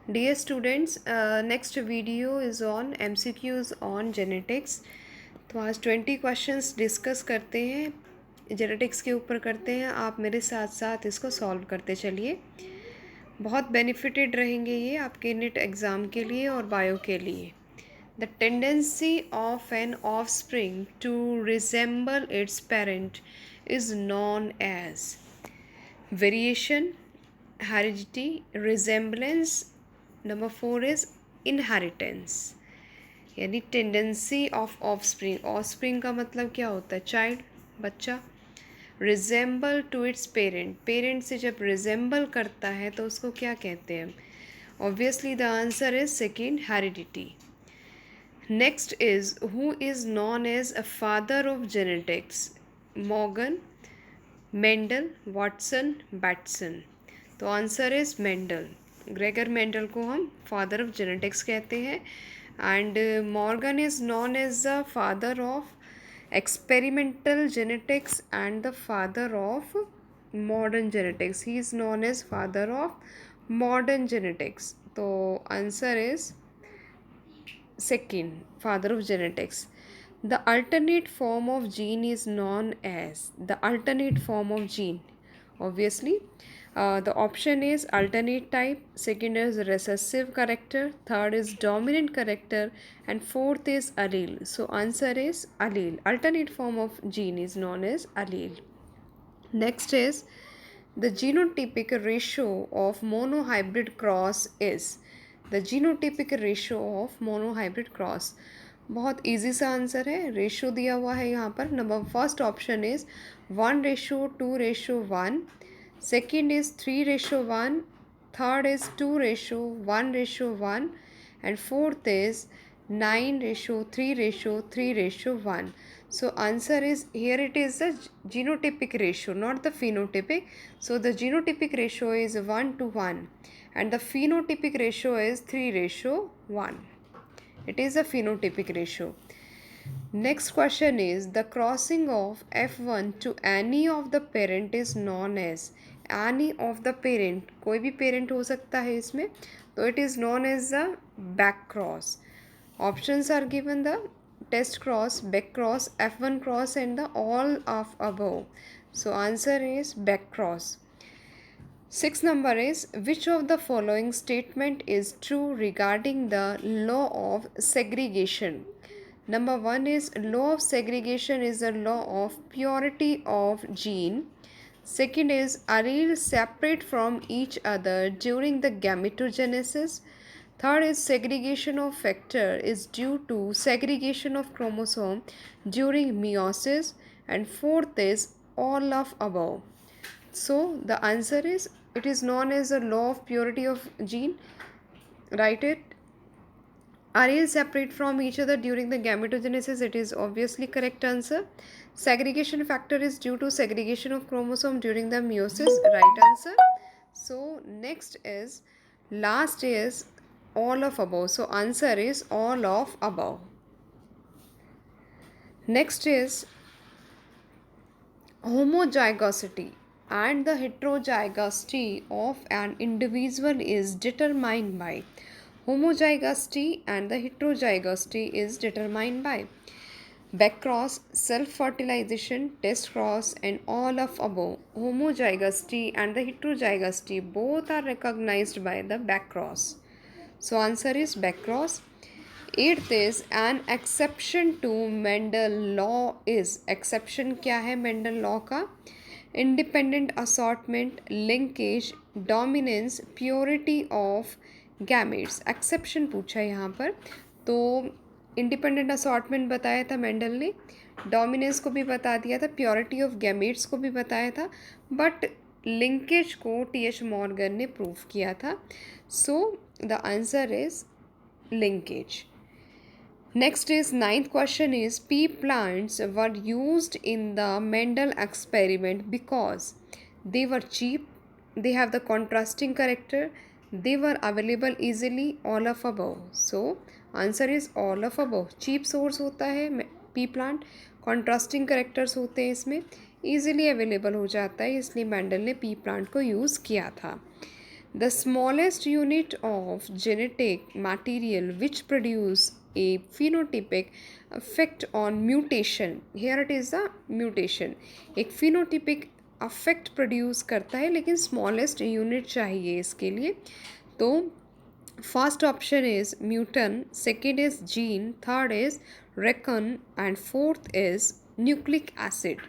Dear students, next video is on MCQs on genetics. तो आज 20 questions discuss करते हैं, जेनेटिक्स के ऊपर करते हैं। आप मेरे साथ साथ इसको सॉल्व करते चलिए। बहुत बेनिफिटेड रहेंगे ये आपके नीट एग्ज़ाम के लिए और बायो के लिए। The tendency of an offspring to resemble its parent is known as variation, heredity, resemblance. Number 4 is inheritance, यानी टेंडेंसी ऑफ ऑफस्प्रिंग। ऑफस्प्रिंग का मतलब क्या होता है? चाइल्ड, बच्चा। Resemble to its parent, parent से जब रिजेंबल करता है तो उसको क्या कहते हैं? Obviously the answer is second, heredity. Next is who is known as a father of genetics? Morgan, Mendel, Watson, Bateson. तो answer is Mendel. Gregor Mendel को हम फादर ऑफ जेनेटिक्स कहते हैं। And Morgan is known as the father of experimental genetics and the father of modern genetics. He is known as father of modern genetics. तो answer is second, father of genetics. The alternate form of gene is known as the alternate form of gene. Obviously, the option is alternate type, second is recessive character, third is dominant character, and fourth is allele. So answer is allele. Alternate form of gene is known as allele. Next is the genotypic ratio of monohybrid cross is the genotypic ratio of monohybrid cross. बहुत easy सा answer है, ratio दिया हुआ है यहाँ पर। Number first option is 1:2:1, second is 3:1, third is 2:1:1, and fourth is 9:3:3:1. So answer is here, it is the genotypic ratio, not the phenotypic. So the genotypic ratio is 1:1 and the phenotypic ratio is 3:1. It is a phenotypic ratio. Next question is the crossing of F1 to any of the parent is known as any of the parent, कोई भी parent हो सकता है इसमें, तो it is known as the back cross. Options are given: the test cross, back cross, F1 cross and the all of above. So answer is back cross. Sixth number is which of the following statement is true regarding the law of segregation? Number 1 is law of segregation is the law of purity of gene. Second is alleles separate from each other during the gametogenesis. Third is segregation of factor is due to segregation of chromosome during meiosis. And fourth is all of above. So the answer is, it is known as the law of purity of gene. Write it. Alleles separate from each other during the gametogenesis. It is obviously correct answer. Segregation factor is due to segregation of chromosome during the meiosis. Right answer. So next is, last is all of above. So answer is all of above. Next is homozygosity and the heterozygosity of an individual is determined by. Homozygosity and the heterozygosity is determined by back cross, self-fertilization, test cross and all of above. Homozygosity and the heterozygosity both are recognized by the back cross. So answer is back cross. Eighth is an exception to Mendel law is. Exception क्या है Mendel law का? Independent assortment, linkage, dominance, purity of gametes. Exception पूछा है यहाँ पर, तो independent assortment बताया था मेंडल ने, डोमिनेंस को भी बता दिया था, प्योरिटी ऑफ गैमेट्स को भी बताया था, बट लिंकेज को टी.एच. मॉर्गन ने प्रूव किया था. So the answer is linkage. Next is ninth question is pea plants were used in the Mendel experiment because they were cheap, they have the contrasting character, they were available easily, all of above. So answer is all of above. cheap source होता है pea plant, contrasting characters होते हैं इसमें, easily available हो जाता है, इसलिए Mendel ने pea plant को यूज़ किया था. The smallest unit of genetic material which produce a phenotypic effect on mutation. Here it is the mutation. एक phenotypic effect produce करता है लेकिन smallest unit चाहिए इसके लिए. तो first option is mutant, second is gene, third is recon, and fourth is nucleic acid.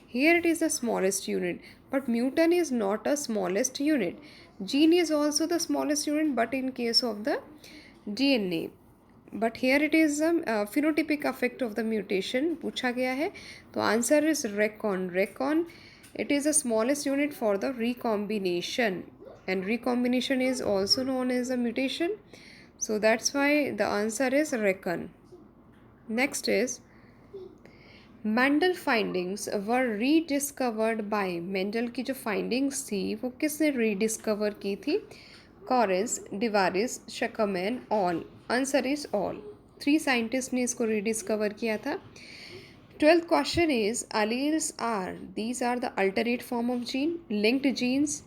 Here it is the smallest unit, but mutant is not a smallest unit. Gene is also the smallest unit, but in case of the DNA. But here it is a phenotypic effect of the mutation पूछा गया है. तो answer is recon. Recon, it is the smallest unit for the recombination, and recombination is also known as a mutation. So that's why the answer is recon. Next is Mendel findings were rediscovered by Mendel की जो findings थी वो किसने rediscover की थी? Correns, Divaris, Shakaman, all. Answer is all. 3 scientists ने इसको rediscover किया था. 12th question is alleles are, these are the alternate form of gene, linked genes,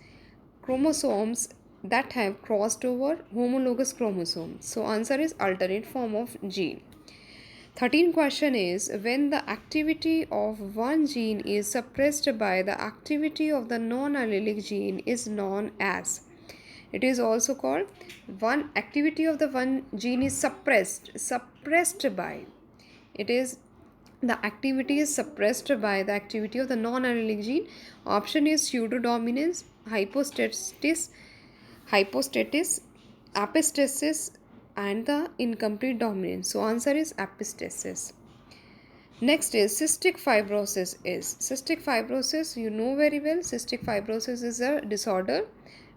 chromosomes that have crossed over, homologous chromosomes. So answer is alternate form of gene. 13th question is when the activity of one gene is suppressed by the activity of the non-allelic gene is known as. It is also called one activity of the one gene is suppressed by. It is the activity is suppressed by the activity of the non-allelic gene. Option is pseudodominance, hypostasis, epistasis, and the incomplete dominance. So answer is epistasis. Next is cystic fibrosis. Cystic fibrosis, you know very well, cystic fibrosis is a disorder,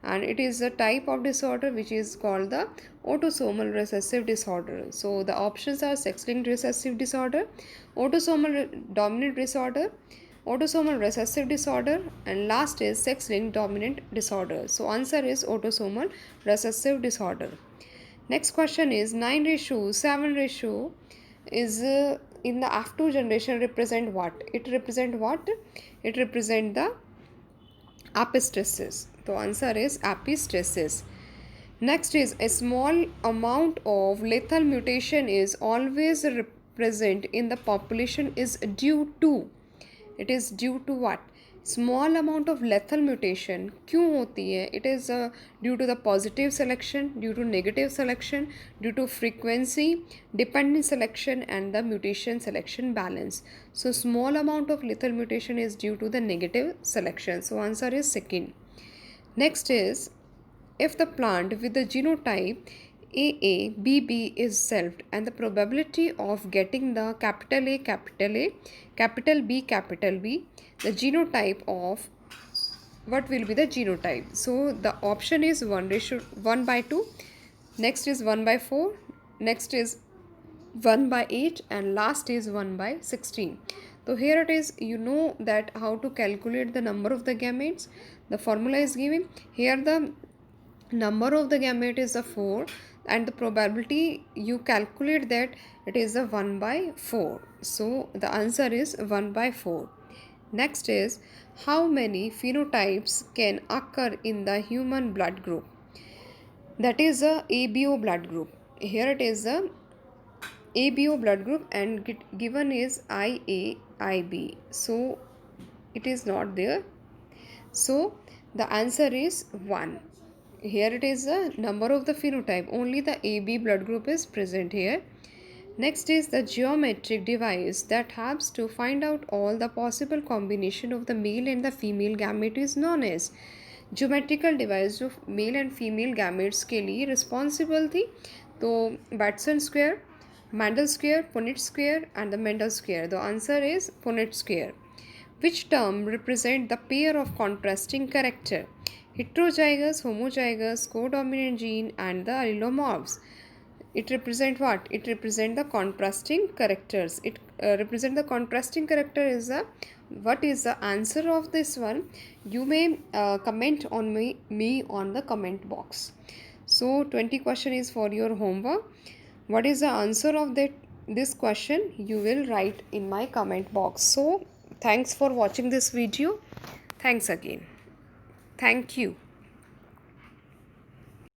and it is a type of disorder which is called the autosomal recessive disorder. So the options are sex-linked recessive disorder, autosomal dominant disorder, autosomal recessive disorder, and last is sex-linked dominant disorder. So answer is autosomal recessive disorder. Next question is 9:7 ratio is in the F2 generation represent what? It represent what? It represent the epistasis. The answer is epistasis. Next is a small amount of lethal mutation is always present in the population is due to. It is due to what? Small amount of lethal mutation क्यों होती है? It is due to the positive selection, due to negative selection, due to frequency dependent selection, and the mutation selection balance. So small amount of lethal mutation is due to the negative selection. So answer is second. Next is if the plant with the genotype AABB is selved and the probability of getting the capital A, capital B, the genotype of what will be the genotype? So the option is 1:1/2, next is 1/4, next is 1/8, and last is 1/16. So here it is, you know that how to calculate the number of the gametes. The formula is given here. The number of the gamete is a 4, and the probability you calculate that it is a 1/4. So the answer is 1/4. Next is how many phenotypes can occur in the human blood group? That is a ABO blood group. Here it is a ABO blood group and given is IAIB. So it is not there. So the answer is 1. Here it is the number of the phenotype. Only the AB blood group is present here. Next is the geometric device that helps to find out all the possible combination of the male and the female gamete is known as. Geometrical device जो male and female gametes के लिए responsible थी तो Batson square, Mendel square, Punnett square, and the Mendel square. The answer is Punnett square. Which term represent the pair of contrasting character? Heterozygous, homozygous, codominant gene, and the allelomorphs. It represent what? It represent the contrasting characters. It represent the contrasting character is a. What is the answer of this one? You may comment on me on the comment box. So 20 question is for your homework. What is the answer of this question? You will write in my comment box. So thanks for watching this video. Thanks again. Thank you.